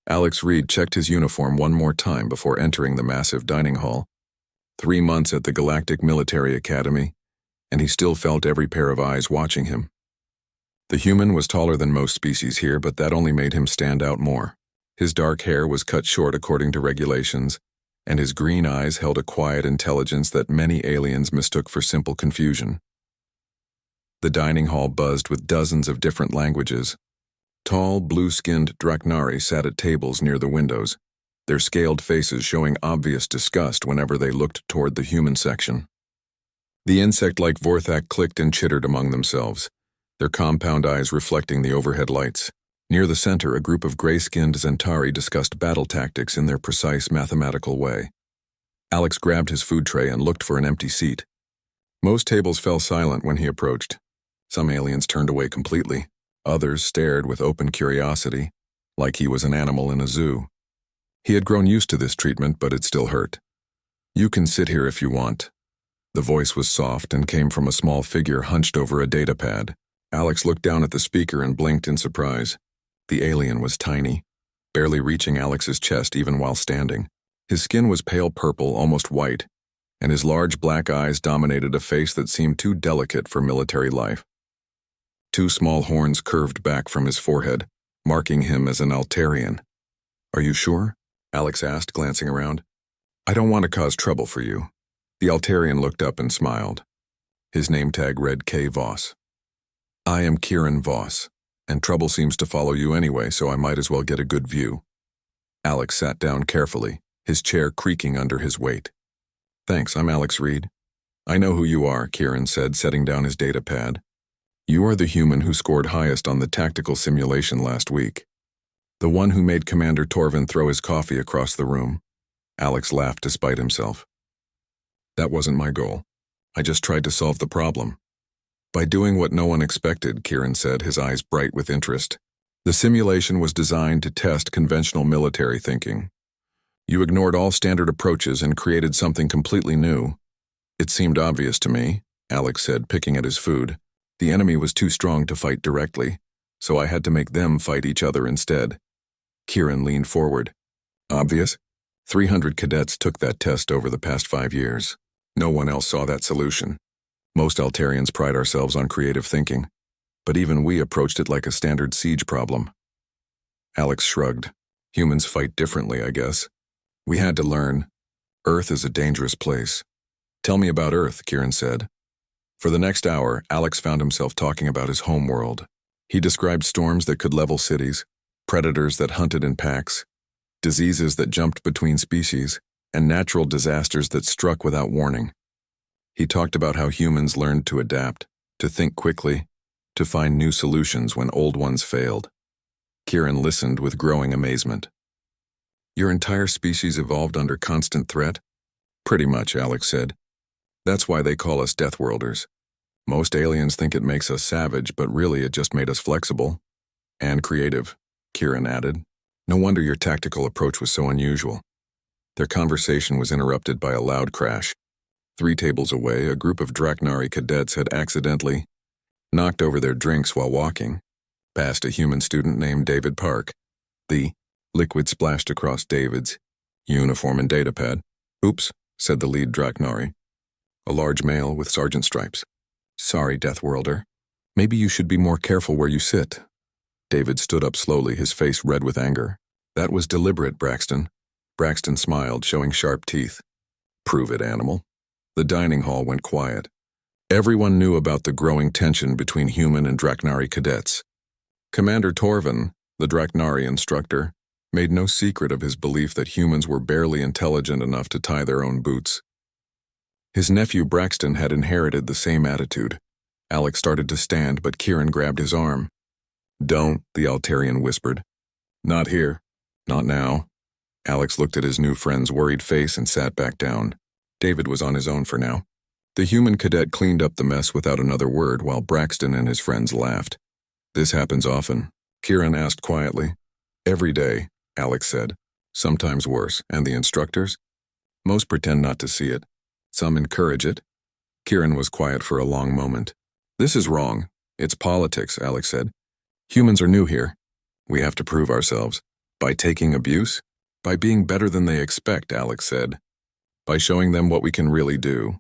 Alex Reed checked his uniform one more time before entering the massive dining hall. 3 months at the Galactic Military Academy, and he still felt every pair of eyes watching him. The human was taller than most species here, but that only made him stand out more. His dark hair was cut short according to regulations, and his green eyes held a quiet intelligence that many aliens mistook for simple confusion. The dining hall buzzed with dozens of different languages. Tall, blue-skinned Draknari sat at tables near the windows, their scaled faces showing obvious disgust whenever they looked toward the human section. The insect-like Vorthak clicked and chittered among themselves, their compound eyes reflecting the overhead lights. Near the center, a group of gray-skinned Zentari discussed battle tactics in their precise mathematical way. Alex grabbed his food tray and looked for an empty seat. Most tables fell silent when he approached. Some aliens turned away completely. Others stared with open curiosity, like he was an animal in a zoo. He had grown used to this treatment, but it still hurt. "You can sit here if you want." The voice was soft and came from a small figure hunched over a datapad. Alex looked down at the speaker and blinked in surprise. The alien was tiny, barely reaching Alex's chest even while standing. His skin was pale purple, almost white, and his large black eyes dominated a face that seemed too delicate for military life. 2 small horns curved back from his forehead, marking him as an Altarian. "Are you sure?" Alex asked, glancing around. "I don't want to cause trouble for you." The Altarian looked up and smiled. His name tag read K. Voss. "I am Kieran Voss, and trouble seems to follow you anyway, so I might as well get a good view." Alex sat down carefully, his chair creaking under his weight. "Thanks, I'm Alex Reed." "I know who you are," Kieran said, setting down his datapad. "You are the human who scored highest on the tactical simulation last week. The one who made Commander Torvin throw his coffee across the room." Alex laughed despite himself. "That wasn't my goal. I just tried to solve the problem." "By doing what no one expected," Kieran said, his eyes bright with interest. "The simulation was designed to test conventional military thinking. You ignored all standard approaches and created something completely new." "It seemed obvious to me," Alex said, picking at his food. "The enemy was too strong to fight directly, so I had to make them fight each other instead." Kieran leaned forward. "Obvious? 300 cadets took that test over the past 5 years. No one else saw that solution. Most Altarians pride ourselves on creative thinking, but even we approached it like a standard siege problem." Alex shrugged. "Humans fight differently, I guess. We had to learn. Earth is a dangerous place." "Tell me about Earth," Kieran said. For the next hour, Alex found himself talking about his home world. He described storms that could level cities, predators that hunted in packs, diseases that jumped between species, and natural disasters that struck without warning. He talked about how humans learned to adapt, to think quickly, to find new solutions when old ones failed. Kieran listened with growing amazement. "Your entire species evolved under constant threat?" "Pretty much," Alex said. "That's why they call us deathworlders. Most aliens think it makes us savage, but really it just made us flexible. And creative," Kieran added. "No wonder your tactical approach was so unusual." Their conversation was interrupted by a loud crash. 3 tables away, a group of Draknari cadets had accidentally knocked over their drinks while walking past a human student named David Park. The liquid splashed across David's uniform and datapad. "Oops," said the lead Draknari, a large male with sergeant stripes. "Sorry, Deathworlder. Maybe you should be more careful where you sit." David stood up slowly, his face red with anger. "That was deliberate, Braxton." Braxton smiled, showing sharp teeth. "Prove it, animal." The dining hall went quiet. Everyone knew about the growing tension between human and Draknari cadets. Commander Torvin, the Draknari instructor, made no secret of his belief that humans were barely intelligent enough to tie their own boots. His nephew Braxton had inherited the same attitude. Alex started to stand, but Kieran grabbed his arm. "Don't," the Altarian whispered. "Not here. Not now." Alex looked at his new friend's worried face and sat back down. David was on his own for now. The human cadet cleaned up the mess without another word while Braxton and his friends laughed. "This happens often?" Kieran asked quietly. "Every day," Alex said. "Sometimes worse. And the instructors? Most pretend not to see it. Some encourage it." Kieran was quiet for a long moment. "This is wrong. It's politics," Alex said. "Humans are new here. We have to prove ourselves. By taking abuse? By being better than they expect, Alex said. By showing them what we can really do.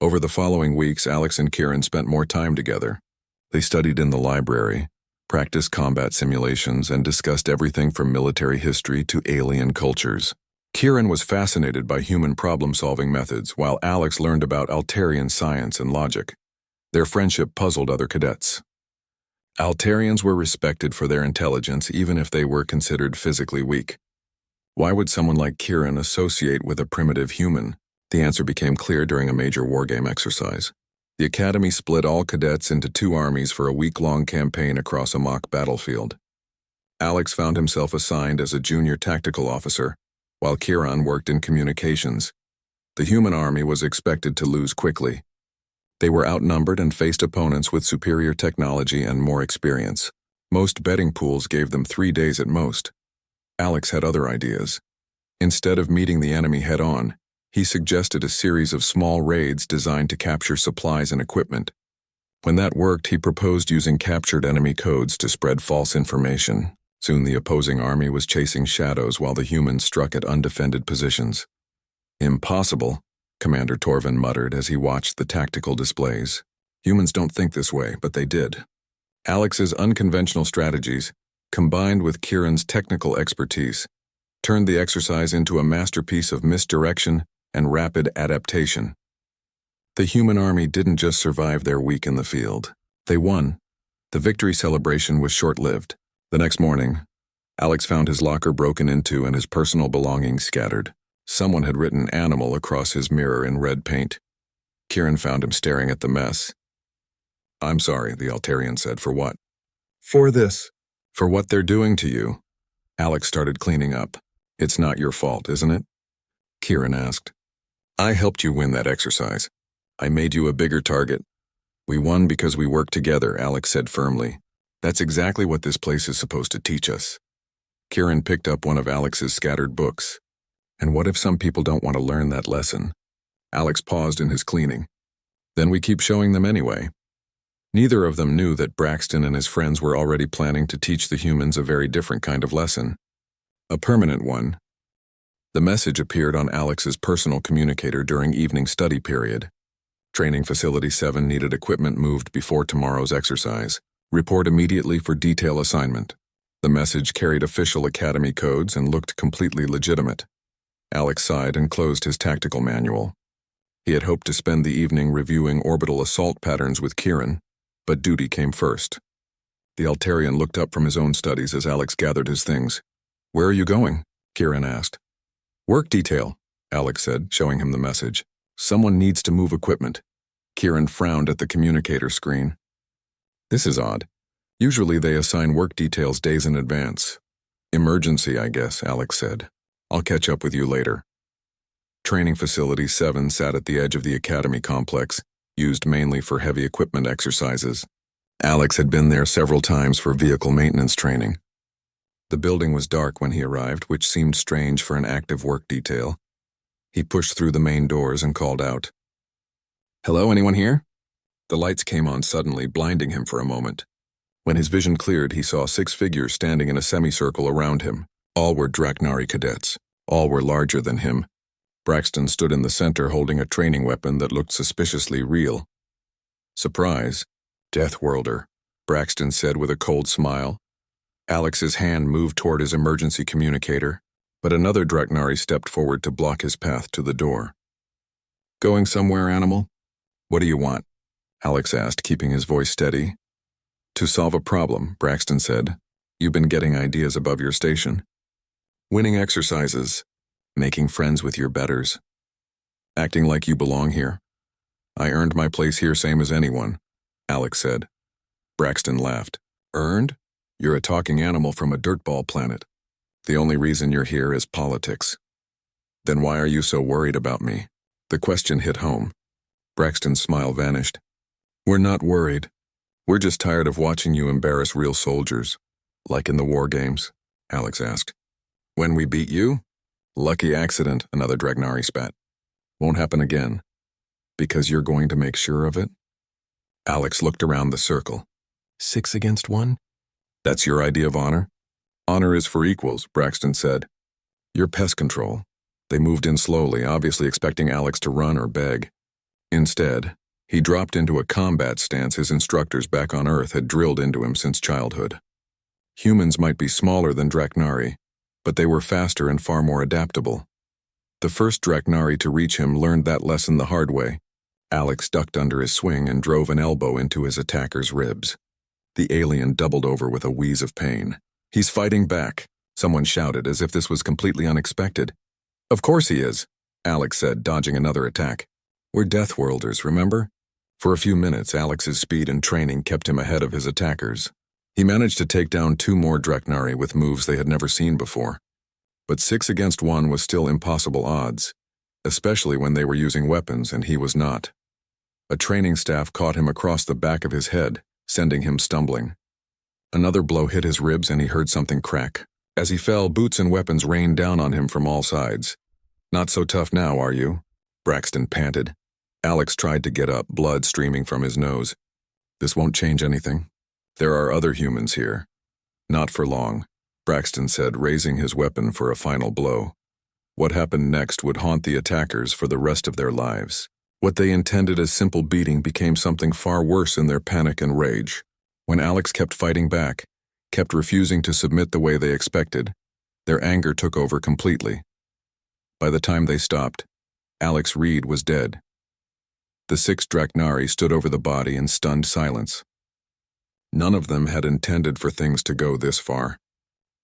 Over the following weeks, Alex and Kieran spent more time together. They studied in the library, practiced combat simulations, and discussed everything from military history to alien cultures. Kieran was fascinated by human problem-solving methods, while Alex learned about Altarian science and logic. Their friendship puzzled other cadets. Altarians were respected for their intelligence even if they were considered physically weak. Why would someone like Kieran associate with a primitive human? The answer became clear during a major wargame exercise. The Academy split all cadets into two armies for a week-long campaign across a mock battlefield. Alex found himself assigned as a junior tactical officer, while Kieran worked in communications. The human army was expected to lose quickly. They were outnumbered and faced opponents with superior technology and more experience. Most betting pools gave them 3 days at most. Alex had other ideas. Instead of meeting the enemy head-on, he suggested a series of small raids designed to capture supplies and equipment. When that worked, he proposed using captured enemy codes to spread false information. Soon the opposing army was chasing shadows while the humans struck at undefended positions. Impossible, Commander Torvin muttered as he watched the tactical displays. Humans don't think this way, but they did. Alex's unconventional strategies, combined with Kieran's technical expertise, turned the exercise into a masterpiece of misdirection and rapid adaptation. The human army didn't just survive their week in the field. They won. The victory celebration was short-lived. The next morning, Alex found his locker broken into and his personal belongings scattered. Someone had written "animal" across his mirror in red paint. Kieran found him staring at the mess. "I'm sorry," the Altarian said. "For what?" "For this." "For what they're doing to you." Alex started cleaning up. "It's not your fault, isn't it?" Kieran asked. "I helped you win that exercise. I made you a bigger target. We won because we worked together," Alex said firmly. "That's exactly what this place is supposed to teach us." Kieran picked up one of Alex's scattered books. "And what if some people don't want to learn that lesson?" Alex paused in his cleaning. "Then we keep showing them anyway." Neither of them knew that Braxton and his friends were already planning to teach the humans a very different kind of lesson. A permanent one. The message appeared on Alex's personal communicator during evening study period. Training Facility 7 needed equipment moved before tomorrow's exercise. Report immediately for detail assignment. The message carried official Academy codes and looked completely legitimate. Alex sighed and closed his tactical manual. He had hoped to spend the evening reviewing orbital assault patterns with Kieran, but duty came first. The Altarian looked up from his own studies as Alex gathered his things. "Where are you going?" Kieran asked. "Work detail," Alex said, showing him the message. "Someone needs to move equipment." Kieran frowned at the communicator screen. "This is odd. Usually they assign work details days in advance." "Emergency, I guess," Alex said. "I'll catch up with you later." Training Facility 7 sat at the edge of the Academy complex, used mainly for heavy equipment exercises. Alex had been there several times for vehicle maintenance training. The building was dark when he arrived, which seemed strange for an active work detail. He pushed through the main doors and called out. "Hello, anyone here?" The lights came on suddenly, blinding him for a moment. When his vision cleared, he saw 6 figures standing in a semicircle around him. All were Draknari cadets. All were larger than him. Braxton stood in the center holding a training weapon that looked suspiciously real. "Surprise. Deathworlder," Braxton said with a cold smile. Alex's hand moved toward his emergency communicator, but another Draknari stepped forward to block his path to the door. "Going somewhere, animal?" "What do you want?" Alex asked, keeping his voice steady. "To solve a problem," Braxton said. "You've been getting ideas above your station. Winning exercises, making friends with your betters, acting like you belong here. I earned my place here same as anyone," Alex said. Braxton laughed. "Earned? You're a talking animal from a dirtball planet. The only reason you're here is politics. Then why are you so worried about me?" The question hit home. Braxton's smile vanished. "We're not worried. We're just tired of watching you embarrass real soldiers." "Like in the war games?" Alex asked. "When we beat you?" "Lucky accident," another Draknari spat. "Won't happen again." "Because you're going to make sure of it?" Alex looked around the circle. 6 against 1? That's your idea of honor? Honor is for equals, Braxton said. You're pest control. They moved in slowly, obviously expecting Alex to run or beg. Instead, he dropped into a combat stance his instructors back on Earth had drilled into him since childhood. Humans might be smaller than Draknari, but they were faster and far more adaptable. The first Draknari to reach him learned that lesson the hard way. Alex ducked under his swing and drove an elbow into his attacker's ribs. The alien doubled over with a wheeze of pain. He's fighting back, someone shouted as if this was completely unexpected. Of course he is, Alex said, dodging another attack. We're deathworlders, remember? For a few minutes, Alex's speed and training kept him ahead of his attackers. He managed to take down 2 more Draknari with moves they had never seen before. But 6 against 1 was still impossible odds, especially when they were using weapons and he was not. A training staff caught him across the back of his head, sending him stumbling. Another blow hit his ribs and he heard something crack. As he fell, boots and weapons rained down on him from all sides. Not so tough now, are you? Braxton panted. Alex tried to get up, blood streaming from his nose. This won't change anything. There are other humans here. Not for long, Braxton said, raising his weapon for a final blow. What happened next would haunt the attackers for the rest of their lives. What they intended as simple beating became something far worse in their panic and rage. When Alex kept fighting back, kept refusing to submit the way they expected, their anger took over completely. By the time they stopped, Alex Reed was dead. The 6 Draknari stood over the body in stunned silence. None of them had intended for things to go this far.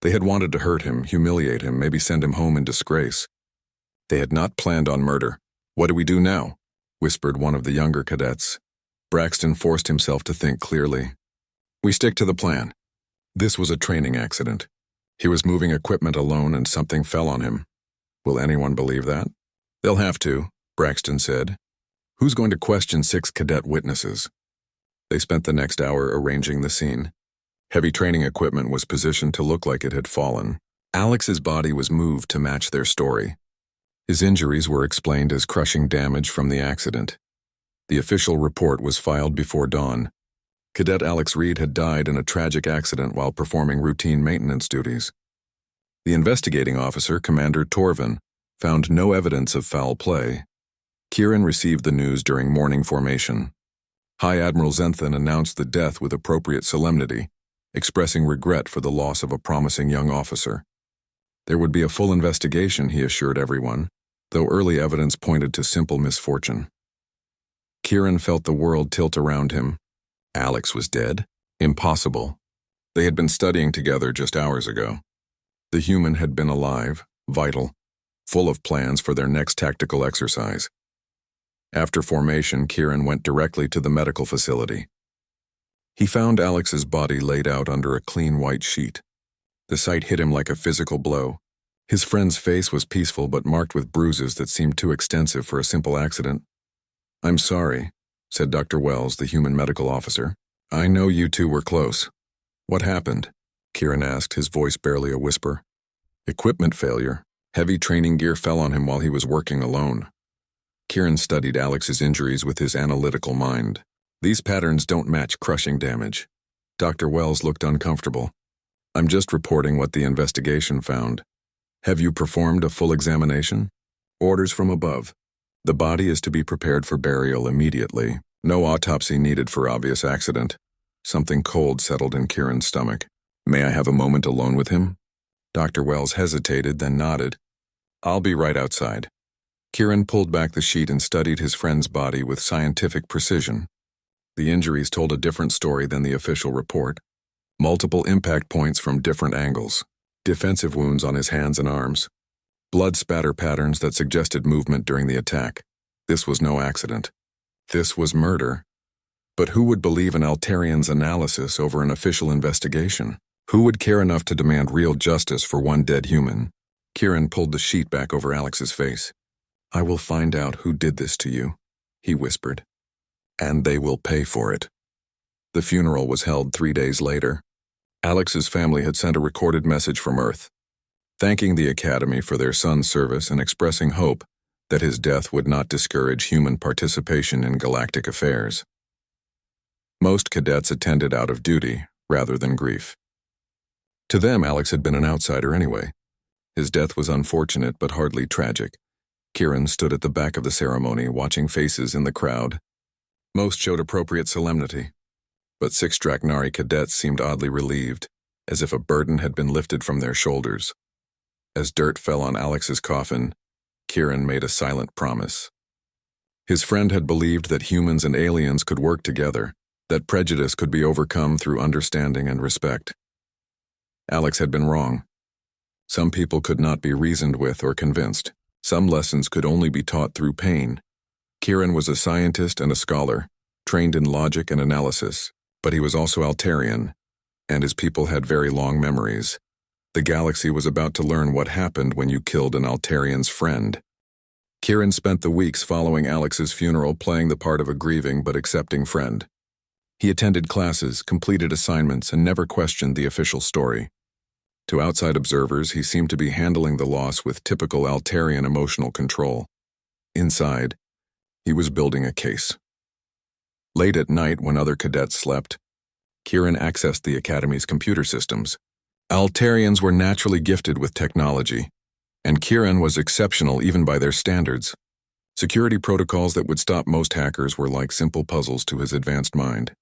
They had wanted to hurt him, humiliate him, maybe send him home in disgrace. They had not planned on murder. What do we do now? Whispered one of the younger cadets. Braxton forced himself to think clearly. We stick to the plan. This was a training accident. He was moving equipment alone and something fell on him. Will anyone believe that? They'll have to, Braxton said. Who's going to question 6 cadet witnesses? They spent the next hour arranging the scene. Heavy training equipment was positioned to look like it had fallen. Alex's body was moved to match their story. His injuries were explained as crushing damage from the accident. The official report was filed before dawn. Cadet Alex Reed had died in a tragic accident while performing routine maintenance duties. The investigating officer, Commander Torvin, found no evidence of foul play. Kieran received the news during morning formation. High Admiral Zenthan announced the death with appropriate solemnity, expressing regret for the loss of a promising young officer. There would be a full investigation, he assured everyone, though early evidence pointed to simple misfortune. Kieran felt the world tilt around him. Alex was dead? Impossible. They had been studying together just hours ago. The human had been alive, vital, full of plans for their next tactical exercise. After formation, Kieran went directly to the medical facility. He found Alex's body laid out under a clean white sheet. The sight hit him like a physical blow. His friend's face was peaceful but marked with bruises that seemed too extensive for a simple accident. I'm sorry, said Dr. Wells, the human medical officer. I know you two were close. What happened? Kieran asked, his voice barely a whisper. Equipment failure. Heavy training gear fell on him while he was working alone. Kieran studied Alex's injuries with his analytical mind. These patterns don't match crushing damage. Dr. Wells looked uncomfortable. I'm just reporting what the investigation found. Have you performed a full examination? Orders from above. The body is to be prepared for burial immediately. No autopsy needed for obvious accident. Something cold settled in Kieran's stomach. May I have a moment alone with him? Dr. Wells hesitated, then nodded. I'll be right outside. Kieran pulled back the sheet and studied his friend's body with scientific precision. The injuries told a different story than the official report. Multiple impact points from different angles. Defensive wounds on his hands and arms. Blood spatter patterns that suggested movement during the attack. This was no accident. This was murder. But who would believe an Altarian's analysis over an official investigation? Who would care enough to demand real justice for one dead human? Kieran pulled the sheet back over Alex's face. I will find out who did this to you, he whispered. And they will pay for it. The funeral was held 3 days later. Alex's family had sent a recorded message from Earth, thanking the Academy for their son's service and expressing hope that his death would not discourage human participation in galactic affairs. Most cadets attended out of duty rather than grief. To them, Alex had been an outsider anyway. His death was unfortunate but hardly tragic. Kieran stood at the back of the ceremony, watching faces in the crowd. Most showed appropriate solemnity, but 6 Draknari cadets seemed oddly relieved, as if a burden had been lifted from their shoulders. As dirt fell on Alex's coffin, Kieran made a silent promise. His friend had believed that humans and aliens could work together, that prejudice could be overcome through understanding and respect. Alex had been wrong. Some people could not be reasoned with or convinced. Some lessons could only be taught through pain. Kieran was a scientist and a scholar, trained in logic and analysis, but he was also Altarian, and his people had very long memories. The galaxy was about to learn what happened when you killed an Altarian's friend. Kieran spent the weeks following Alex's funeral playing the part of a grieving but accepting friend. He attended classes, completed assignments, and never questioned the official story. To outside observers, he seemed to be handling the loss with typical Altarian emotional control. Inside, he was building a case. Late at night, when other cadets slept, Kieran accessed the Academy's computer systems. Altarians were naturally gifted with technology, and Kieran was exceptional even by their standards. Security protocols that would stop most hackers were like simple puzzles to his advanced mind.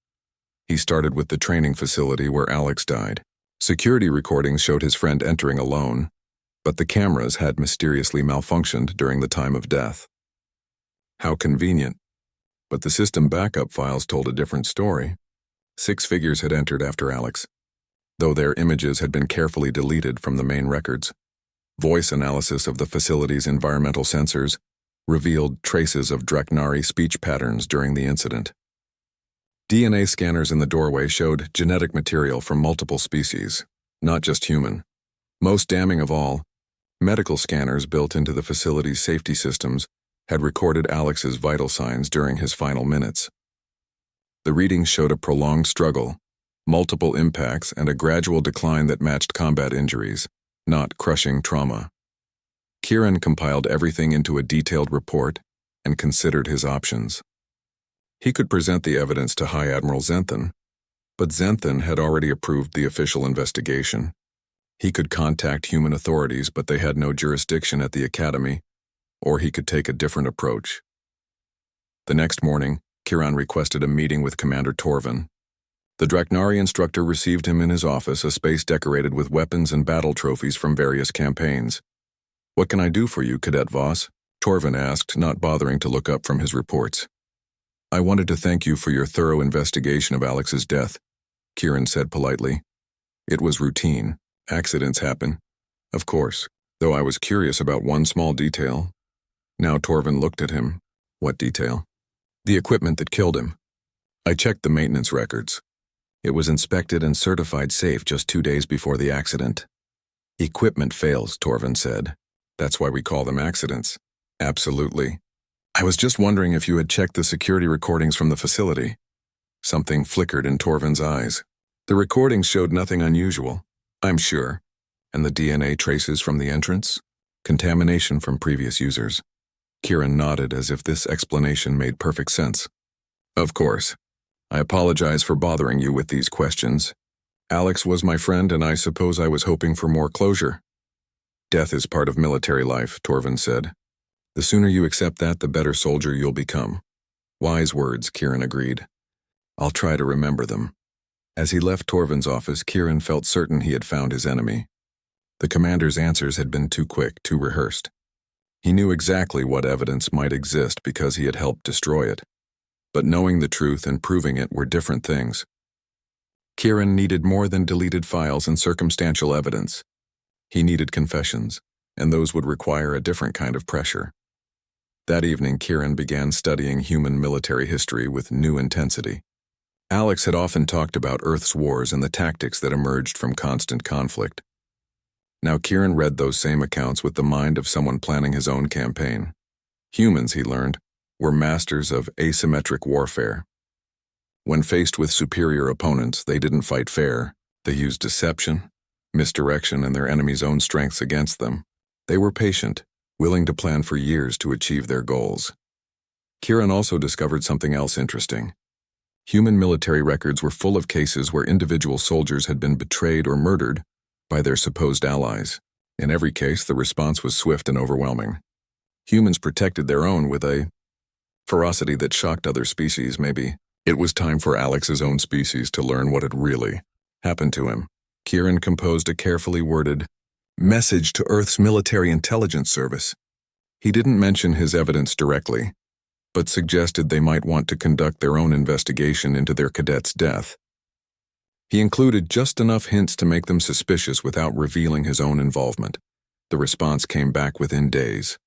He started with the training facility where Alex died. Security recordings showed his friend entering alone, but the cameras had mysteriously malfunctioned during the time of death. How convenient. But the system backup files told a different story. 6 figures had entered after Alex, though their images had been carefully deleted from the main records. Voice analysis of the facility's environmental sensors revealed traces of Draknari speech patterns during the incident. DNA scanners in the doorway showed genetic material from multiple species, not just human. Most damning of all, medical scanners built into the facility's safety systems had recorded Alex's vital signs during his final minutes. The readings showed a prolonged struggle, multiple impacts, and a gradual decline that matched combat injuries, not crushing trauma. Kieran compiled everything into a detailed report and considered his options. He could present the evidence to High Admiral Zenthan, but Zenthan had already approved the official investigation. He could contact human authorities, but they had no jurisdiction at the Academy, or he could take a different approach. The next morning, Kieran requested a meeting with Commander Torvin. The Draknari instructor received him in his office, a space decorated with weapons and battle trophies from various campaigns. "What can I do for you, Cadet Voss?" Torvin asked, not bothering to look up from his reports. "I wanted to thank you for your thorough investigation of Alex's death," Kieran said politely. "It was routine. Accidents happen. Of course, though I was curious about one small detail." Now Torvin looked at him. "What detail?" "The equipment that killed him. I checked the maintenance records. It was inspected and certified safe just 2 days before the accident." "Equipment fails," Torvin said. "That's why we call them accidents." "Absolutely. I was just wondering if you had checked the security recordings from the facility." Something flickered in Torvin's eyes. "The recordings showed nothing unusual, I'm sure. And the DNA traces from the entrance? Contamination from previous users." Kieran nodded as if this explanation made perfect sense. "Of course. I apologize for bothering you with these questions. Alex was my friend, and I suppose I was hoping for more closure." "Death is part of military life," Torvin said. "The sooner you accept that, the better soldier you'll become." "Wise words," Kieran agreed. "I'll try to remember them." As he left Torvin's office, Kieran felt certain he had found his enemy. The commander's answers had been too quick, too rehearsed. He knew exactly what evidence might exist because he had helped destroy it. But knowing the truth and proving it were different things. Kieran needed more than deleted files and circumstantial evidence. He needed confessions, and those would require a different kind of pressure. That evening, Kieran began studying human military history with new intensity. Alex had often talked about Earth's wars and the tactics that emerged from constant conflict. Now Kieran read those same accounts with the mind of someone planning his own campaign. Humans, he learned, were masters of asymmetric warfare. When faced with superior opponents, they didn't fight fair. They used deception, misdirection, and their enemy's own strengths against them. They were patient, willing to plan for years to achieve their goals. Kieran also discovered something else interesting. Human military records were full of cases where individual soldiers had been betrayed or murdered, by their supposed allies. In every case, the response was swift and overwhelming. Humans protected their own with a ferocity that shocked other species, maybe. It was time for Alex's own species to learn what had really happened to him. Kieran composed a carefully worded message to Earth's military intelligence service. He didn't mention his evidence directly, but suggested they might want to conduct their own investigation into their cadet's death. He included just enough hints to make them suspicious without revealing his own involvement. The response came back within days.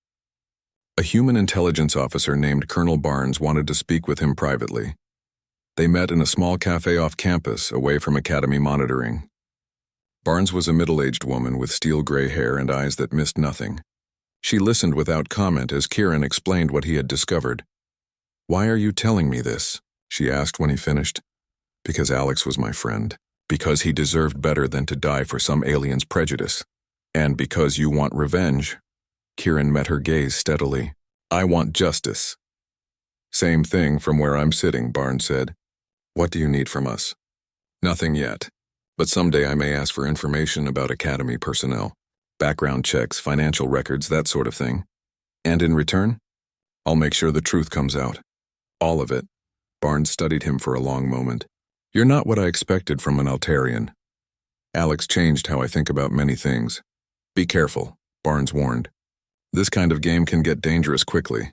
A human intelligence officer named Colonel Barnes wanted to speak with him privately. They met in a small cafe off campus, away from academy monitoring. Barnes was a middle-aged woman with steel-gray hair and eyes that missed nothing. She listened without comment as Kieran explained what he had discovered. "Why are you telling me this?" she asked when he finished. "Because Alex was my friend. Because he deserved better than to die for some alien's prejudice. And because you want revenge." Kieran met her gaze steadily. "I want justice." "Same thing from where I'm sitting," Barnes said. "What do you need from us?" "Nothing yet. But someday I may ask for information about Academy personnel. Background checks, financial records, that sort of thing. And in return, I'll make sure the truth comes out. All of it." Barnes studied him for a long moment. "You're not what I expected from an Altarian. Alex changed how I think about many things." "Be careful," Barnes warned. "This kind of game can get dangerous quickly."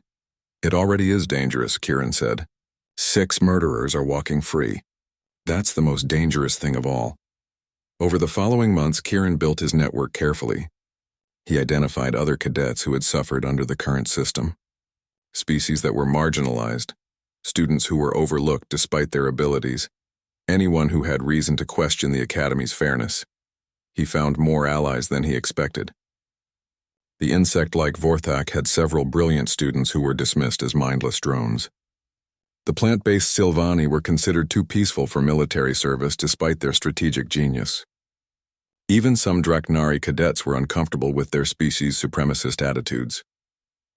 "It already is dangerous," Kieran said. 6 murderers are walking free. That's the most dangerous thing of all. Over the following months, Kieran built his network carefully. He identified other cadets who had suffered under the current system. Species that were marginalized, students who were overlooked despite their abilities, anyone who had reason to question the Academy's fairness. He found more allies than he expected. The insect-like Vorthak had several brilliant students who were dismissed as mindless drones. The plant-based Silvani were considered too peaceful for military service despite their strategic genius. Even some Draknari cadets were uncomfortable with their species' supremacist attitudes.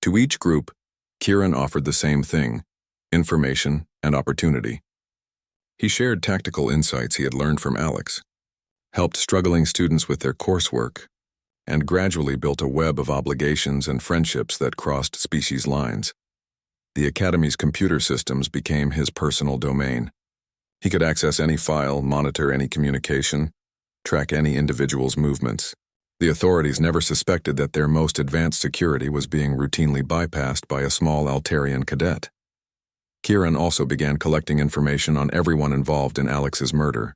To each group, Kieran offered the same thing: information and opportunity. He shared tactical insights he had learned from Alex, helped struggling students with their coursework, and gradually built a web of obligations and friendships that crossed species lines. The Academy's computer systems became his personal domain. He could access any file, monitor any communication, track any individual's movements. The authorities never suspected that their most advanced security was being routinely bypassed by a small Altarian cadet. Kieran also began collecting information on everyone involved in Alex's murder.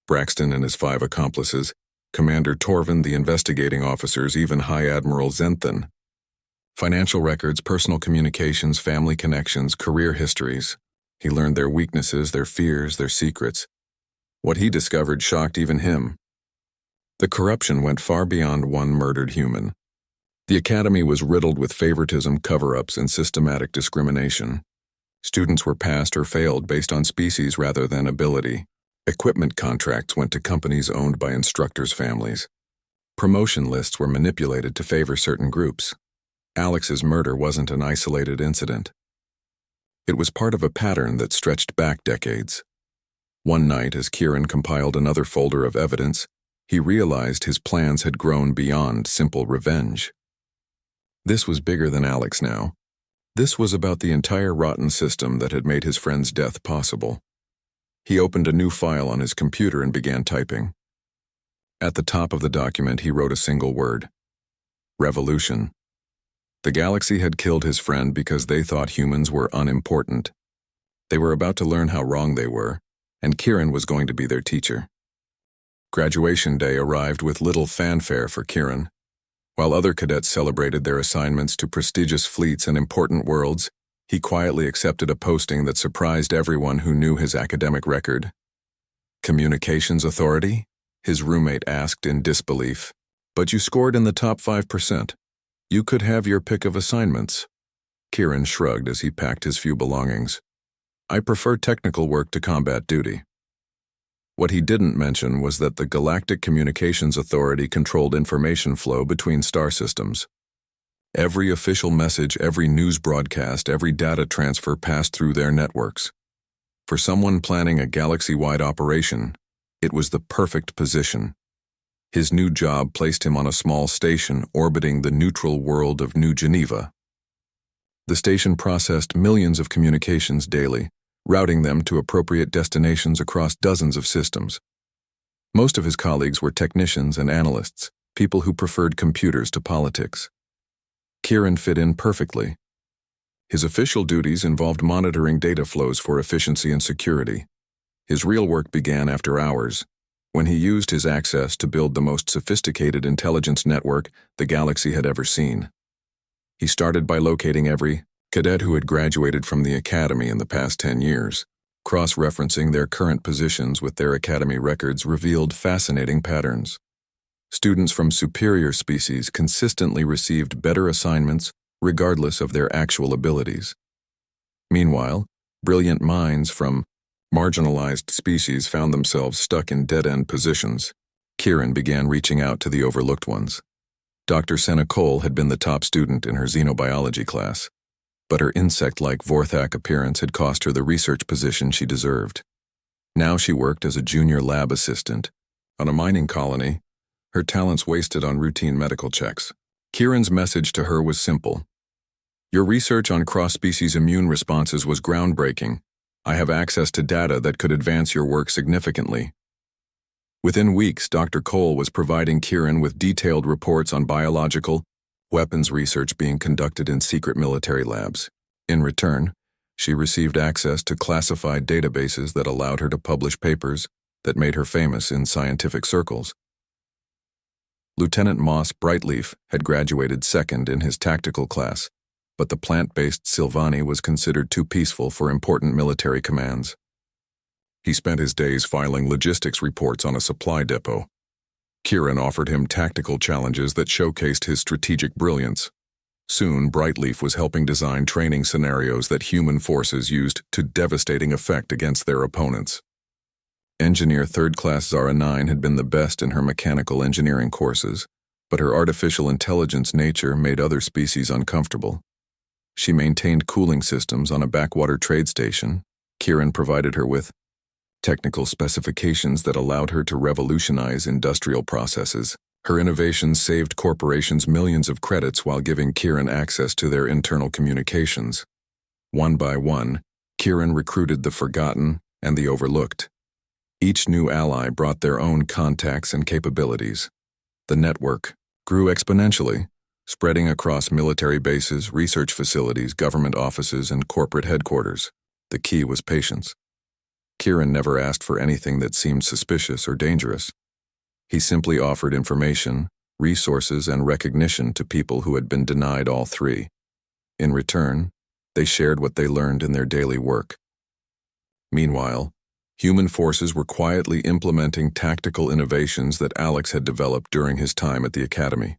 Braxton and his 5 accomplices, Commander Torvin, the investigating officers, even High Admiral Zenthan. Financial records, personal communications, family connections, career histories. He learned their weaknesses, their fears, their secrets. What he discovered shocked even him. The corruption went far beyond one murdered human. The Academy was riddled with favoritism, cover-ups, and systematic discrimination. Students were passed or failed based on species rather than ability. Equipment contracts went to companies owned by instructors' families. Promotion lists were manipulated to favor certain groups. Alex's murder wasn't an isolated incident. It was part of a pattern that stretched back decades. One night, as Kieran compiled another folder of evidence, he realized his plans had grown beyond simple revenge. This was bigger than Alex now. This was about the entire rotten system that had made his friend's death possible. He opened a new file on his computer and began typing. At the top of the document, he wrote a single word: revolution. The galaxy had killed his friend because they thought humans were unimportant. They were about to learn how wrong they were, and Kieran was going to be their teacher. Graduation day arrived with little fanfare for Kieran. While other cadets celebrated their assignments to prestigious fleets and important worlds, he quietly accepted a posting that surprised everyone who knew his academic record. Communications Authority? His roommate asked in disbelief. But you scored in the top 5%. You could have your pick of assignments. Kieran shrugged as he packed his few belongings. I prefer technical work to combat duty. What he didn't mention was that the Galactic Communications Authority controlled information flow between star systems. Every official message, every news broadcast, every data transfer passed through their networks. For someone planning a galaxy-wide operation, it was the perfect position. His new job placed him on a small station orbiting the neutral world of New Geneva. The station processed millions of communications daily, routing them to appropriate destinations across dozens of systems. Most of his colleagues were technicians and analysts, people who preferred computers to politics. Kieran fit in perfectly. His official duties involved monitoring data flows for efficiency and security. His real work began after hours, when he used his access to build the most sophisticated intelligence network the galaxy had ever seen. He started by locating every cadet who had graduated from the academy in the past 10 years. Cross-referencing their current positions with their academy records revealed fascinating patterns. Students from superior species consistently received better assignments regardless of their actual abilities. Meanwhile, brilliant minds from marginalized species found themselves stuck in dead-end positions. Kieran began reaching out to the overlooked ones. Dr. Senna Cole had been the top student in her xenobiology class, but her insect-like Vorthak appearance had cost her the research position she deserved. Now she worked as a junior lab assistant on a mining colony, her talents wasted on routine medical checks. Kieran's message to her was simple. Your research on cross-species immune responses was groundbreaking. I have access to data that could advance your work significantly. Within weeks, Dr. Cole was providing Kieran with detailed reports on biological weapons research being conducted in secret military labs. In return, she received access to classified databases that allowed her to publish papers that made her famous in scientific circles. Lieutenant Moss Brightleaf had graduated second in his tactical class, but the plant-based Silvani was considered too peaceful for important military commands. He spent his days filing logistics reports on a supply depot. Kieran offered him tactical challenges that showcased his strategic brilliance. Soon, Brightleaf was helping design training scenarios that human forces used to devastating effect against their opponents. Engineer third-class Zara 9 had been the best in her mechanical engineering courses, but her artificial intelligence nature made other species uncomfortable. She maintained cooling systems on a backwater trade station. Kieran provided her with technical specifications that allowed her to revolutionize industrial processes. Her innovations saved corporations millions of credits while giving Kieran access to their internal communications. One by one, Kieran recruited the forgotten and the overlooked. Each new ally brought their own contacts and capabilities. The network grew exponentially, spreading across military bases, research facilities, government offices, and corporate headquarters. The key was patience. Kieran never asked for anything that seemed suspicious or dangerous. He simply offered information, resources, and recognition to people who had been denied all three. In return, they shared what they learned in their daily work. Meanwhile, human forces were quietly implementing tactical innovations that Alex had developed during his time at the academy.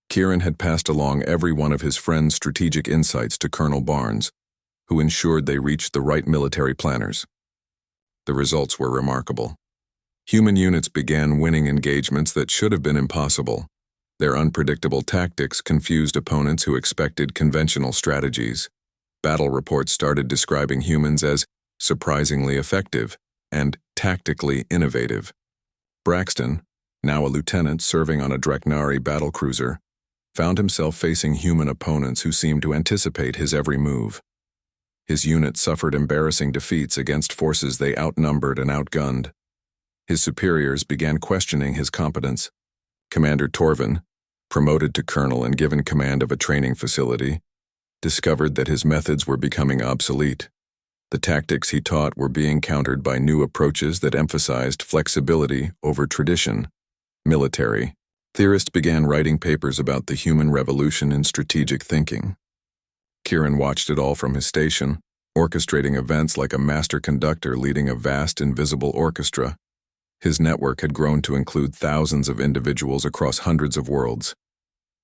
Kieran had passed along every one of his friend's strategic insights to Colonel Barnes, who ensured they reached the right military planners. The results were remarkable. Human units began winning engagements that should have been impossible. Their unpredictable tactics confused opponents who expected conventional strategies. Battle reports started describing humans as surprisingly effective and tactically innovative. Braxton, now a lieutenant serving on a Dreknari battlecruiser, found himself facing human opponents who seemed to anticipate his every move. His unit suffered embarrassing defeats against forces they outnumbered and outgunned. His superiors began questioning his competence. Commander Torvin, promoted to colonel and given command of a training facility, discovered that his methods were becoming obsolete. The tactics he taught were being countered by new approaches that emphasized flexibility over tradition. Military theorists began writing papers about the human revolution in strategic thinking. Kieran watched it all from his station, orchestrating events like a master conductor leading a vast invisible orchestra. His network had grown to include thousands of individuals across hundreds of worlds.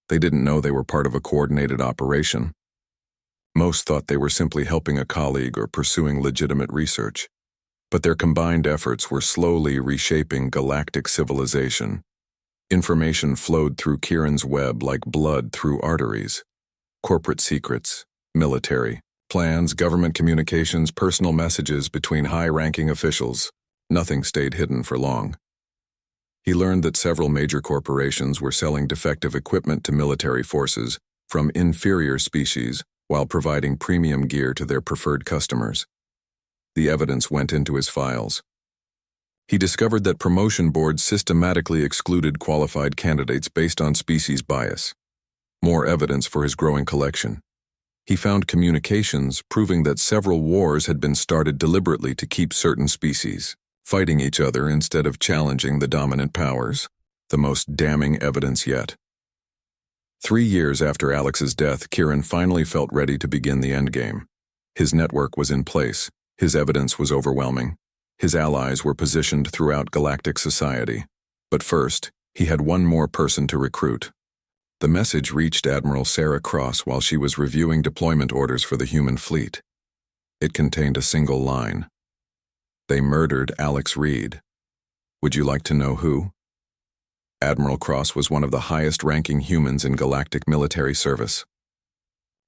They didn't know they were part of a coordinated operation. Most thought they were simply helping a colleague or pursuing legitimate research. But their combined efforts were slowly reshaping galactic civilization. Information flowed through Kieran's web like blood through arteries. Corporate secrets, military plans, government communications, personal messages between high-ranking officials. Nothing stayed hidden for long. He learned that several major corporations were selling defective equipment to military forces from inferior species while providing premium gear to their preferred customers. The evidence went into his files. He discovered that promotion boards systematically excluded qualified candidates based on species bias. More evidence for his growing collection. He found communications proving that several wars had been started deliberately to keep certain species fighting each other instead of challenging the dominant powers. The most damning evidence yet. 3 years after Alex's death, Kieran finally felt ready to begin the endgame. His network was in place. His evidence was overwhelming. His allies were positioned throughout galactic society. But first, he had one more person to recruit. The message reached Admiral Sarah Cross while she was reviewing deployment orders for the human fleet. It contained a single line. They murdered Alex Reed. Would you like to know who? Admiral Cross was one of the highest-ranking humans in galactic military service.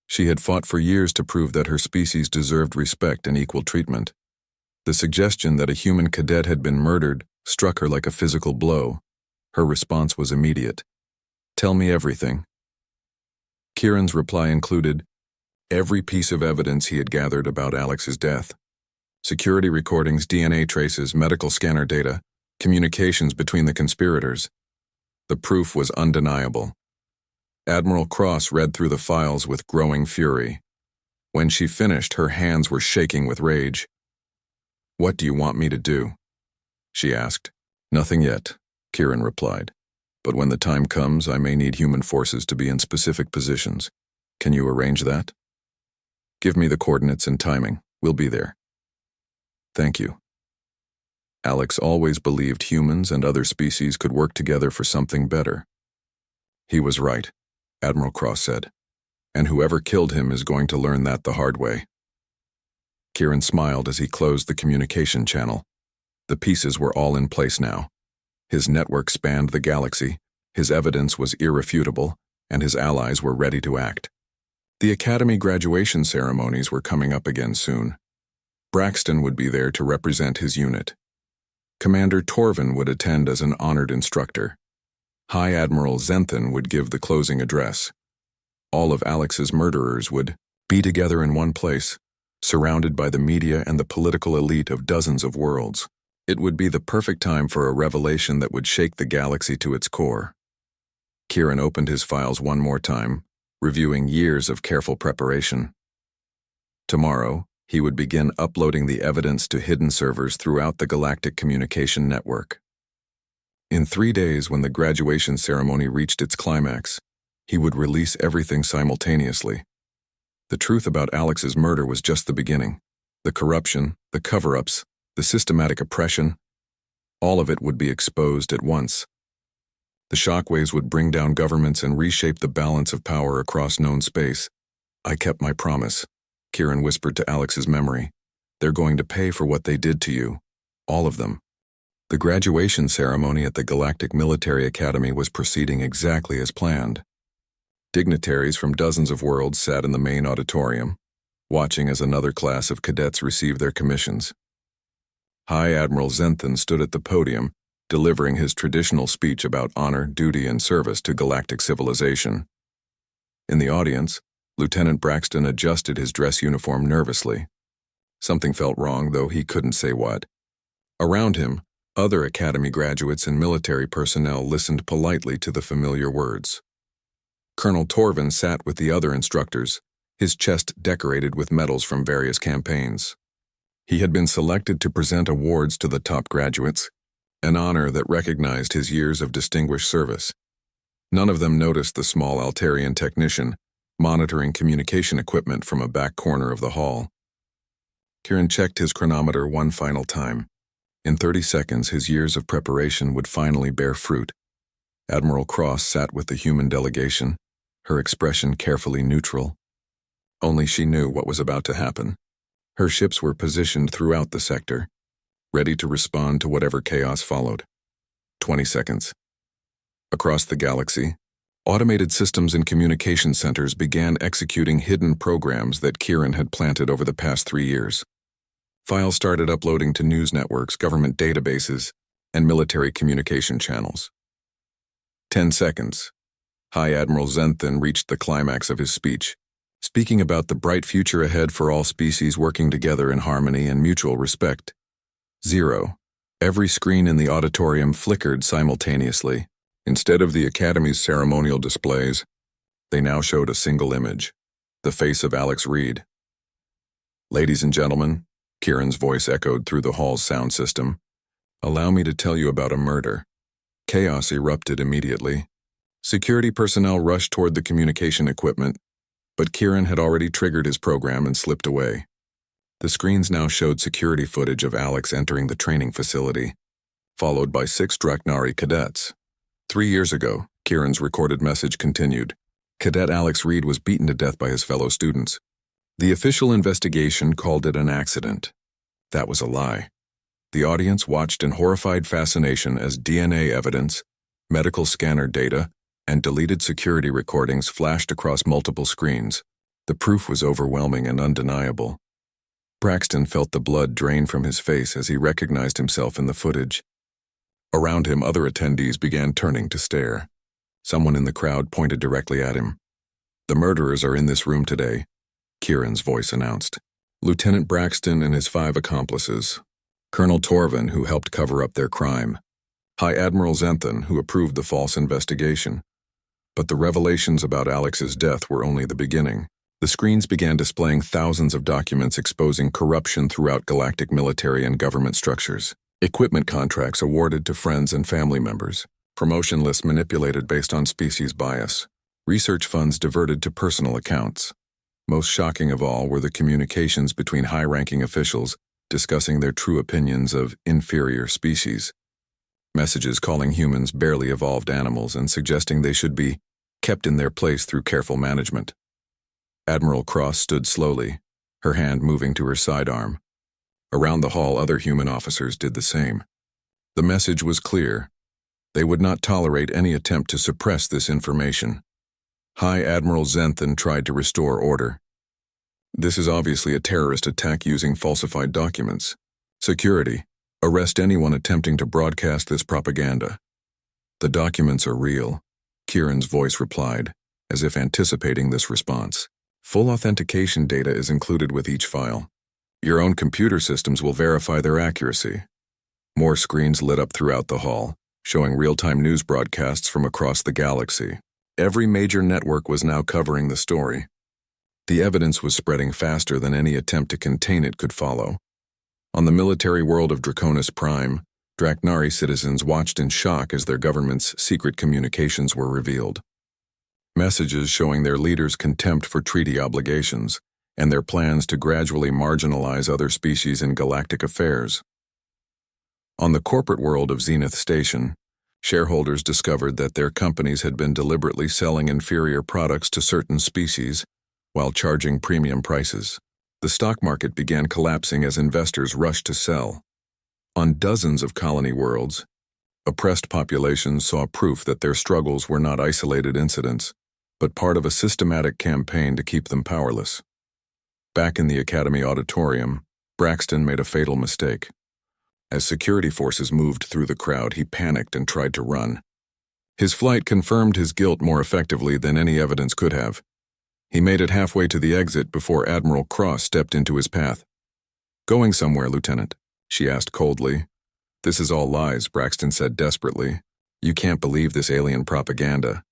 She had fought for years to prove that her species deserved respect and equal treatment. The suggestion that a human cadet had been murdered struck her like a physical blow. Her response was immediate. Tell me everything. Kieran's reply included every piece of evidence he had gathered about Alex's death. Security recordings, DNA traces, medical scanner data, communications between the conspirators. The proof was undeniable. Admiral Cross read through the files with growing fury. When she finished, her hands were shaking with rage. What do you want me to do? She asked. Nothing yet, Kieran replied. But when the time comes, I may need human forces to be in specific positions. Can you arrange that? Give me the coordinates and timing. We'll be there. Thank you. Alex always believed humans and other species could work together for something better. He was right, Admiral Cross said, and whoever killed him is going to learn that the hard way. Kieran smiled as he closed the communication channel. The pieces were all in place now. His network spanned the galaxy, his evidence was irrefutable, and his allies were ready to act. The Academy graduation ceremonies were coming up again soon. Braxton would be there to represent his unit. Commander Torvin would attend as an honored instructor. High Admiral Zenthan would give the closing address. All of Alex's murderers would be together in one place, surrounded by the media and the political elite of dozens of worlds. It would be the perfect time for a revelation that would shake the galaxy to its core. Kieran opened his files one more time, reviewing years of careful preparation. Tomorrow, he would begin uploading the evidence to hidden servers throughout the galactic communication network. In 3 days, when the graduation ceremony reached its climax, he would release everything simultaneously. The truth about Alex's murder was just the beginning. The corruption, the cover-ups, the systematic oppression, all of it would be exposed at once. The shockwaves would bring down governments and reshape the balance of power across known space. I kept my promise, Kieran whispered to Alex's memory. They're going to pay for what they did to you. All of them. The graduation ceremony at the Galactic Military Academy was proceeding exactly as planned. Dignitaries from dozens of worlds sat in the main auditorium, watching as another class of cadets received their commissions. High Admiral Zenthan stood at the podium, delivering his traditional speech about honor, duty, and service to galactic civilization. In the audience, Lieutenant Braxton adjusted his dress uniform nervously. Something felt wrong, though he couldn't say what. Around him, other academy graduates and military personnel listened politely to the familiar words. Colonel Torvin sat with the other instructors, his chest decorated with medals from various campaigns. He had been selected to present awards to the top graduates, an honor that recognized his years of distinguished service. None of them noticed the small Altarian technician monitoring communication equipment from a back corner of the hall. Kieran checked his chronometer one final time. In 30 seconds, his years of preparation would finally bear fruit. Admiral Cross sat with the human delegation, her expression carefully neutral. Only she knew what was about to happen. Her ships were positioned throughout the sector, ready to respond to whatever chaos followed. 20 seconds. Across the galaxy, automated systems and communication centers began executing hidden programs that Kieran had planted over the past 3 years. Files started uploading to news networks, government databases, and military communication channels. 10 seconds. High Admiral Zenthan reached the climax of his speech, speaking about the bright future ahead for all species working together in harmony and mutual respect. 0. Every screen in the auditorium flickered simultaneously. Instead of the Academy's ceremonial displays, they now showed a single image, the face of Alex Reed. "Ladies and gentlemen," Kieran's voice echoed through the hall's sound system, "allow me to tell you about a murder." Chaos erupted immediately. Security personnel rushed toward the communication equipment, but Kieran had already triggered his program and slipped away. The screens now showed security footage of Alex entering the training facility, followed by 6 Draknari cadets. 3 years ago, Kieran's recorded message continued. Cadet Alex Reed was beaten to death by his fellow students. The official investigation called it an accident. That was a lie. The audience watched in horrified fascination as DNA evidence, medical scanner data, and deleted security recordings flashed across multiple screens. The proof was overwhelming and undeniable. Braxton felt the blood drain from his face as he recognized himself in the footage. Around him, other attendees began turning to stare. Someone in the crowd pointed directly at him. "The murderers are in this room today," Kieran's voice announced. Lieutenant Braxton and his 5 accomplices. Colonel Torvin, who helped cover up their crime. High Admiral Zenthan, who approved the false investigation. But the revelations about Alex's death were only the beginning. The screens began displaying thousands of documents exposing corruption throughout galactic military and government structures. Equipment contracts awarded to friends and family members. Promotion lists manipulated based on species bias. Research funds diverted to personal accounts. Most shocking of all were the communications between high-ranking officials discussing their true opinions of inferior species. Messages calling humans barely evolved animals and suggesting they should be kept in their place through careful management. Admiral Cross stood slowly, her hand moving to her sidearm. Around the hall, other human officers did the same. The message was clear. They would not tolerate any attempt to suppress this information. High Admiral Zenthan tried to restore order. "This is obviously a terrorist attack using falsified documents. Security, arrest anyone attempting to broadcast this propaganda." "The documents are real," Kieran's voice replied, as if anticipating this response. "Full authentication data is included with each file. Your own computer systems will verify their accuracy." More screens lit up throughout the hall, showing real-time news broadcasts from across the galaxy. Every major network was now covering the story. The evidence was spreading faster than any attempt to contain it could follow. On the military world of Draconis Prime, Draknari citizens watched in shock as their government's secret communications were revealed. Messages showing their leaders' contempt for treaty obligations and their plans to gradually marginalize other species in galactic affairs. On the corporate world of Zenith Station, shareholders discovered that their companies had been deliberately selling inferior products to certain species while charging premium prices. The stock market began collapsing as investors rushed to sell. On dozens of colony worlds, oppressed populations saw proof that their struggles were not isolated incidents, but part of a systematic campaign to keep them powerless. Back in the Academy auditorium, Braxton made a fatal mistake. As security forces moved through the crowd, he panicked and tried to run. His flight confirmed his guilt more effectively than any evidence could have. He made it halfway to the exit before Admiral Cross stepped into his path. "Going somewhere, Lieutenant?" she asked coldly. "This is all lies," Braxton said desperately. "You can't believe this alien propaganda."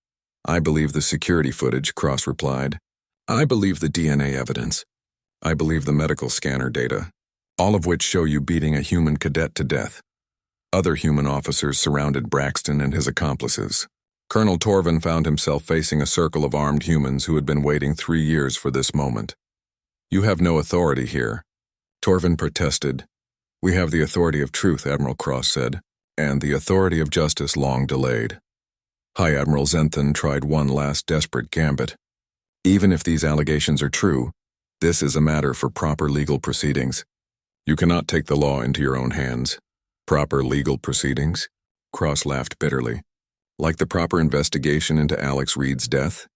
"I believe the security footage," Cross replied. "I believe the DNA evidence. I believe the medical scanner data, all of which show you beating a human cadet to death." Other human officers surrounded Braxton and his accomplices. Colonel Torvin found himself facing a circle of armed humans who had been waiting 3 years for this moment. "You have no authority here," Torvin protested. "We have the authority of truth," Admiral Cross said, "and the authority of justice long delayed." High Admiral Zenthan tried one last desperate gambit. "Even if these allegations are true, this is a matter for proper legal proceedings. You cannot take the law into your own hands." "Proper legal proceedings?" Cross laughed bitterly. "Like the proper investigation into Alex Reed's death?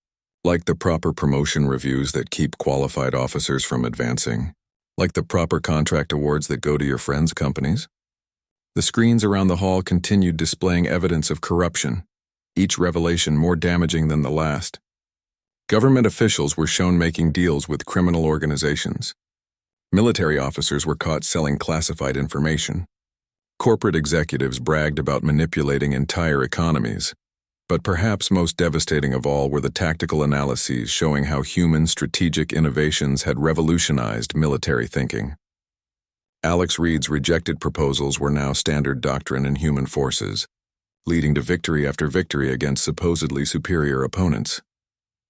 Like the proper promotion reviews that keep qualified officers from advancing? Like the proper contract awards that go to your friends' companies?" The screens around the hall continued displaying evidence of corruption, each revelation more damaging than the last. Government officials were shown making deals with criminal organizations. Military officers were caught selling classified information. Corporate executives bragged about manipulating entire economies. But perhaps most devastating of all were the tactical analyses showing how human strategic innovations had revolutionized military thinking. Alex Reed's rejected proposals were now standard doctrine in human forces, leading to victory after victory against supposedly superior opponents.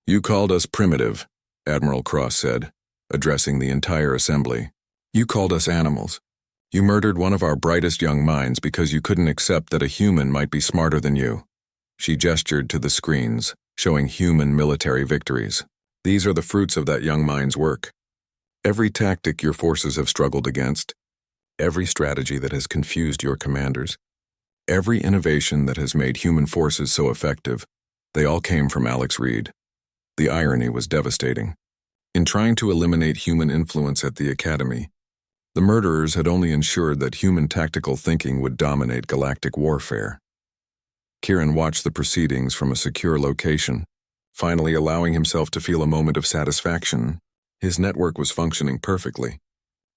"You called us primitive," Admiral Cross said, addressing the entire assembly. "You called us animals. You murdered one of our brightest young minds because you couldn't accept that a human might be smarter than you." She gestured to the screens, showing human military victories. "These are the fruits of that young mind's work. Every tactic your forces have struggled against, every strategy that has confused your commanders, every innovation that has made human forces so effective, they all came from Alex Reed." The irony was devastating. In trying to eliminate human influence at the Academy, the murderers had only ensured that human tactical thinking would dominate galactic warfare. Kieran watched the proceedings from a secure location, finally allowing himself to feel a moment of satisfaction. His network was functioning perfectly.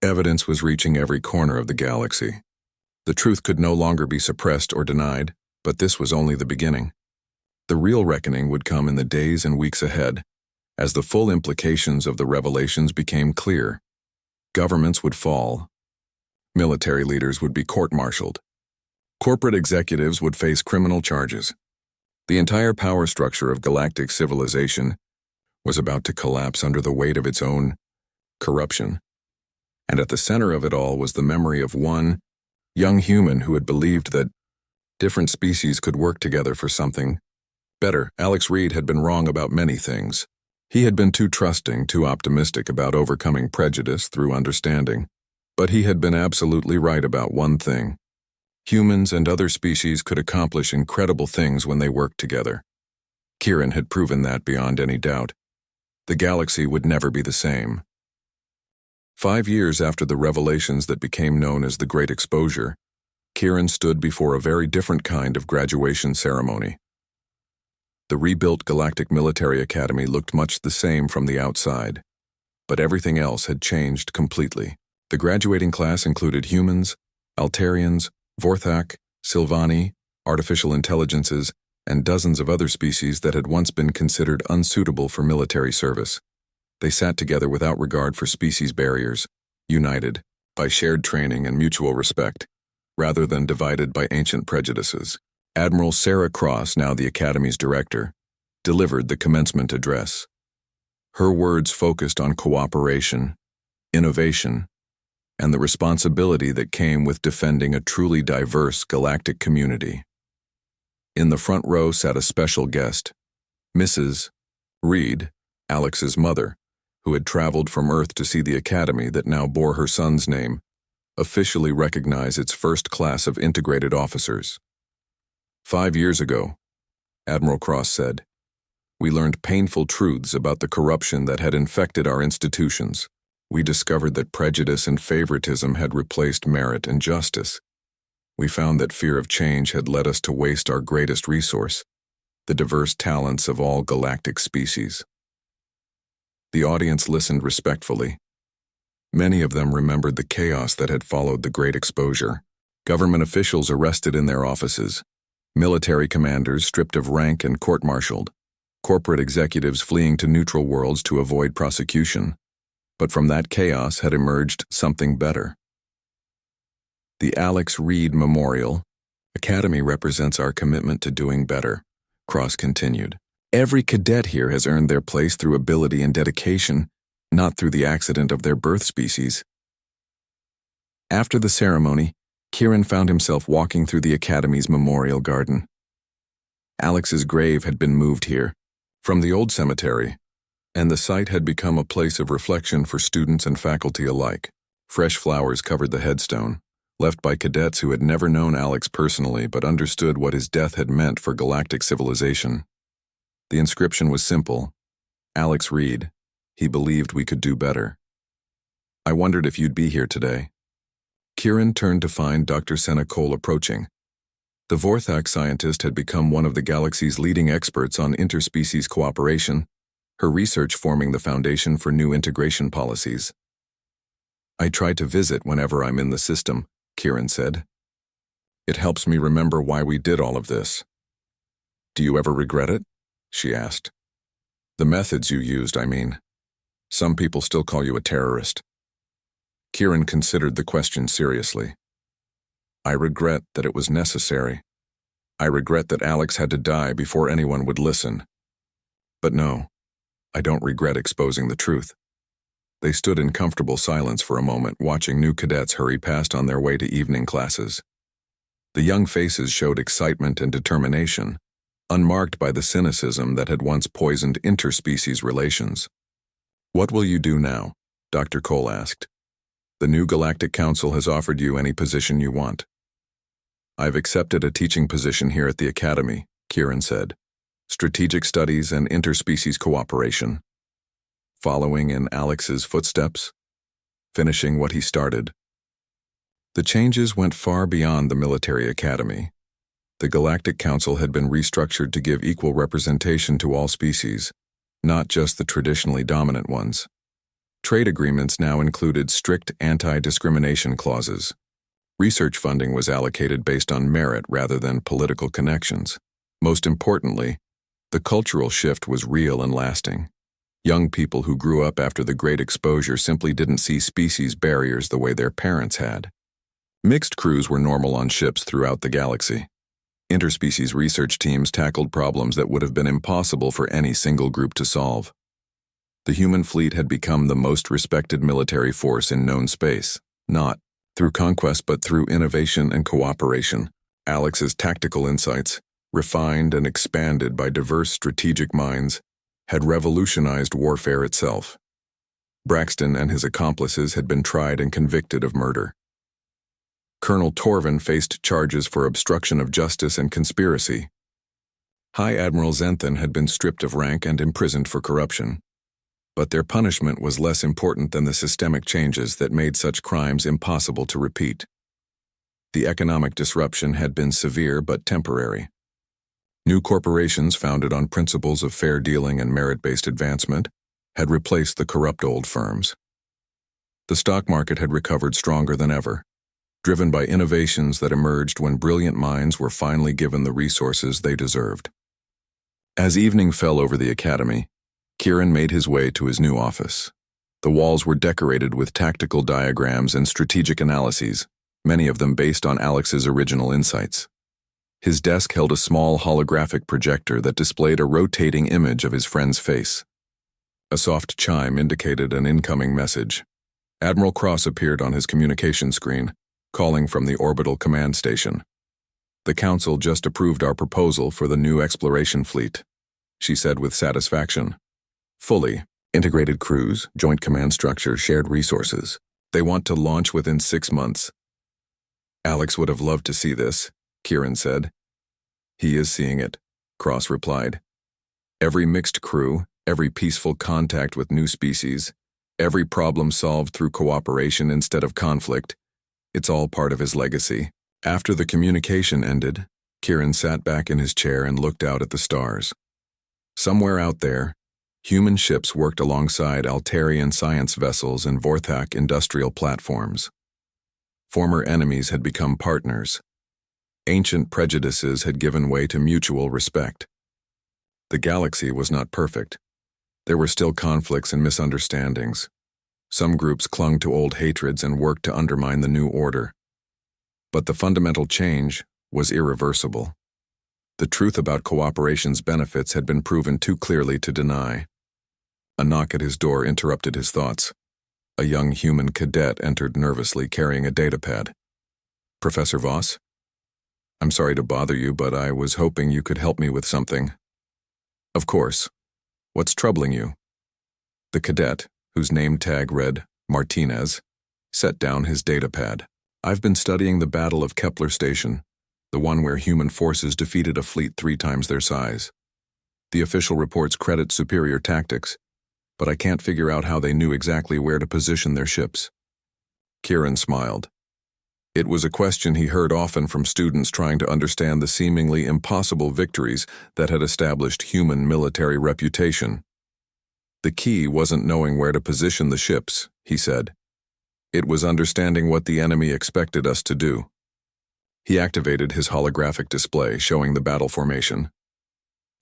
Evidence was reaching every corner of the galaxy. The truth could no longer be suppressed or denied, but this was only the beginning. The real reckoning would come in the days and weeks ahead, as the full implications of the revelations became clear. Governments would fall. Military leaders would be court-martialed. Corporate executives would face criminal charges. The entire power structure of galactic civilization was about to collapse under the weight of its own corruption. And at the center of it all was the memory of one young human who had believed that different species could work together for something better. Alex Reed had been wrong about many things. He had been too trusting, too optimistic about overcoming prejudice through understanding. But he had been absolutely right about one thing. Humans and other species could accomplish incredible things when they worked together. Kieran had proven that beyond any doubt. The galaxy would never be the same. 5 years after the revelations that became known as the Great Exposure, Kieran stood before a very different kind of graduation ceremony. The rebuilt Galactic Military Academy looked much the same from the outside, but everything else had changed completely. The graduating class included humans, Altarians, Vorthak, Sylvani, artificial intelligences, and dozens of other species that had once been considered unsuitable for military service. They sat together without regard for species barriers, united by shared training and mutual respect, rather than divided by ancient prejudices. Admiral Sarah Cross, now the Academy's director, delivered the commencement address. Her words focused on cooperation, innovation, and the responsibility that came with defending a truly diverse galactic community. In the front row sat a special guest, Mrs. Reed, Alex's mother, who had traveled from Earth to see the Academy that now bore her son's name, officially recognize its first class of integrated officers. 5 years ago, Admiral Cross said, we learned painful truths about the corruption that had infected our institutions. We discovered that prejudice and favoritism had replaced merit and justice. We found that fear of change had led us to waste our greatest resource, the diverse talents of all galactic species. The audience listened respectfully. Many of them remembered the chaos that had followed the Great Exposure. Government officials arrested in their offices, military commanders stripped of rank and court-martialed, corporate executives fleeing to neutral worlds to avoid prosecution. But from that chaos had emerged something better. The Alex Reed Memorial Academy represents our commitment to doing better, Cross continued. Every cadet here has earned their place through ability and dedication, not through the accident of their birth species. After the ceremony, Kieran found himself walking through the Academy's memorial garden. Alex's grave had been moved here, from the old cemetery, and the site had become a place of reflection for students and faculty alike. Fresh flowers covered the headstone, left by cadets who had never known Alex personally but understood what his death had meant for galactic civilization. The inscription was simple: Alex Reed, he believed we could do better. I wondered if you'd be here today. Kieran turned to find Dr. Senna Cole approaching. The Vorthak scientist had become one of the galaxy's leading experts on interspecies cooperation, her research forming the foundation for new integration policies. "I try to visit whenever I'm in the system," Kieran said. "It helps me remember why we did all of this." "Do you ever regret it?" she asked. "The methods you used, I mean. Some people still call you a terrorist." Kieran considered the question seriously. "I regret that it was necessary. I regret that Alex had to die before anyone would listen. But no, I don't regret exposing the truth." They stood in comfortable silence for a moment, watching new cadets hurry past on their way to evening classes. The young faces showed excitement and determination, unmarked by the cynicism that had once poisoned interspecies relations. "What will you do now?" Dr. Cole asked. "The new Galactic Council has offered you any position you want." "I've accepted a teaching position here at the Academy," Kieran said. "Strategic studies and interspecies cooperation." Following in Alex's footsteps, finishing what he started. The changes went far beyond the military academy. The Galactic Council had been restructured to give equal representation to all species, not just the traditionally dominant ones. Trade agreements now included strict anti-discrimination clauses. Research funding was allocated based on merit rather than political connections. Most importantly, the cultural shift was real and lasting. Young people who grew up after the Great Exposure simply didn't see species barriers the way their parents had. Mixed crews were normal on ships throughout the galaxy. Interspecies research teams tackled problems that would have been impossible for any single group to solve. The human fleet had become the most respected military force in known space, not through conquest but through innovation and cooperation. Alex's tactical insights, refined and expanded by diverse strategic minds, had revolutionized warfare itself. Braxton and his accomplices had been tried and convicted of murder. Colonel Torvin faced charges for obstruction of justice and conspiracy. High Admiral Zenthan had been stripped of rank and imprisoned for corruption. But their punishment was less important than the systemic changes that made such crimes impossible to repeat. The economic disruption had been severe but temporary. New corporations founded on principles of fair dealing and merit-based advancement had replaced the corrupt old firms. The stock market had recovered stronger than ever, driven by innovations that emerged when brilliant minds were finally given the resources they deserved. As evening fell over the academy, Kieran made his way to his new office. The walls were decorated with tactical diagrams and strategic analyses, many of them based on Alex's original insights. His desk held a small holographic projector that displayed a rotating image of his friend's face. A soft chime indicated an incoming message. Admiral Cross appeared on his communication screen, calling from the orbital command station. "The Council just approved our proposal for the new exploration fleet," she said with satisfaction. "Fully integrated crews, joint command structure, shared resources. They want to launch within 6 months." "Alex would have loved to see this," Kieran said. "He is seeing it," Cross replied. "Every mixed crew, every peaceful contact with new species, every problem solved through cooperation instead of conflict, it's all part of his legacy." After the communication ended, Kieran sat back in his chair and looked out at the stars. Somewhere out there, human ships worked alongside Altarian science vessels and Vorthak industrial platforms. Former enemies had become partners. Ancient prejudices had given way to mutual respect. The galaxy was not perfect. There were still conflicts and misunderstandings. Some groups clung to old hatreds and worked to undermine the new order. But the fundamental change was irreversible. The truth about cooperation's benefits had been proven too clearly to deny. A knock at his door interrupted his thoughts. A young human cadet entered nervously carrying a datapad. "Professor Voss? I'm sorry to bother you, but I was hoping you could help me with something." "Of course. What's troubling you?" The cadet, whose name tag read Martinez, set down his datapad. "I've been studying the Battle of Kepler Station, the one where human forces defeated a fleet 3 times their size. The official reports credit superior tactics, but I can't figure out how they knew exactly where to position their ships." Kieran smiled. It was a question he heard often from students trying to understand the seemingly impossible victories that had established human military reputation. The key wasn't knowing where to position the ships, he said. It was understanding what the enemy expected us to do. He activated his holographic display showing the battle formation.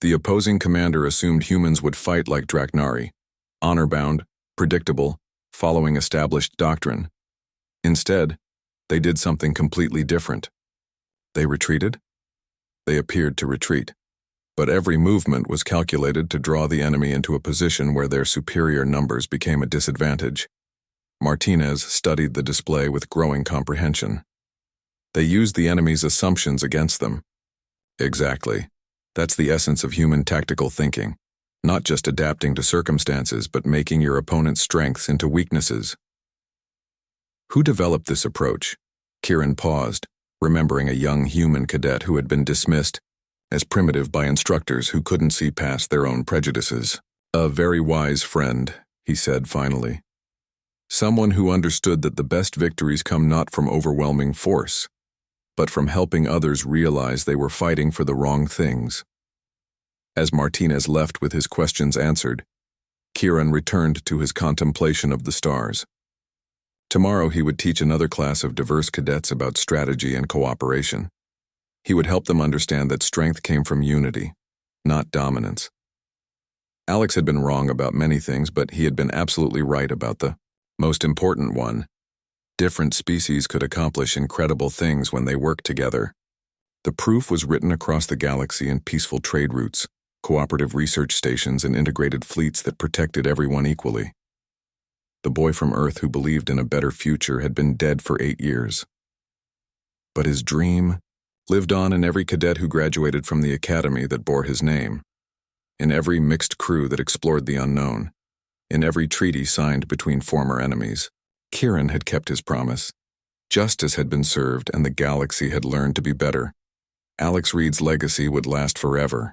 The opposing commander assumed humans would fight like Draknari, honor-bound, predictable, following established doctrine. Instead, they did something completely different. They retreated? They appeared to retreat. But every movement was calculated to draw the enemy into a position where their superior numbers became a disadvantage. Martinez studied the display with growing comprehension. They used the enemy's assumptions against them. Exactly. That's the essence of human tactical thinking. Not just adapting to circumstances, but making your opponent's strengths into weaknesses. Who developed this approach? Kieran paused, remembering a young human cadet who had been dismissed as primitive by instructors who couldn't see past their own prejudices. A very wise friend, he said finally. Someone who understood that the best victories come not from overwhelming force, but from helping others realize they were fighting for the wrong things. As Martinez left with his questions answered, Kieran returned to his contemplation of the stars. Tomorrow he would teach another class of diverse cadets about strategy and cooperation. He would help them understand that strength came from unity, not dominance. Alex had been wrong about many things, but he had been absolutely right about the most important one. Different species could accomplish incredible things when they worked together. The proof was written across the galaxy in peaceful trade routes, cooperative research stations, and integrated fleets that protected everyone equally. The boy from Earth who believed in a better future had been dead for 8 years. But his dream lived on in every cadet who graduated from the academy that bore his name, in every mixed crew that explored the unknown, in every treaty signed between former enemies. Kieran had kept his promise. Justice had been served and the galaxy had learned to be better. Alex Reed's legacy would last forever.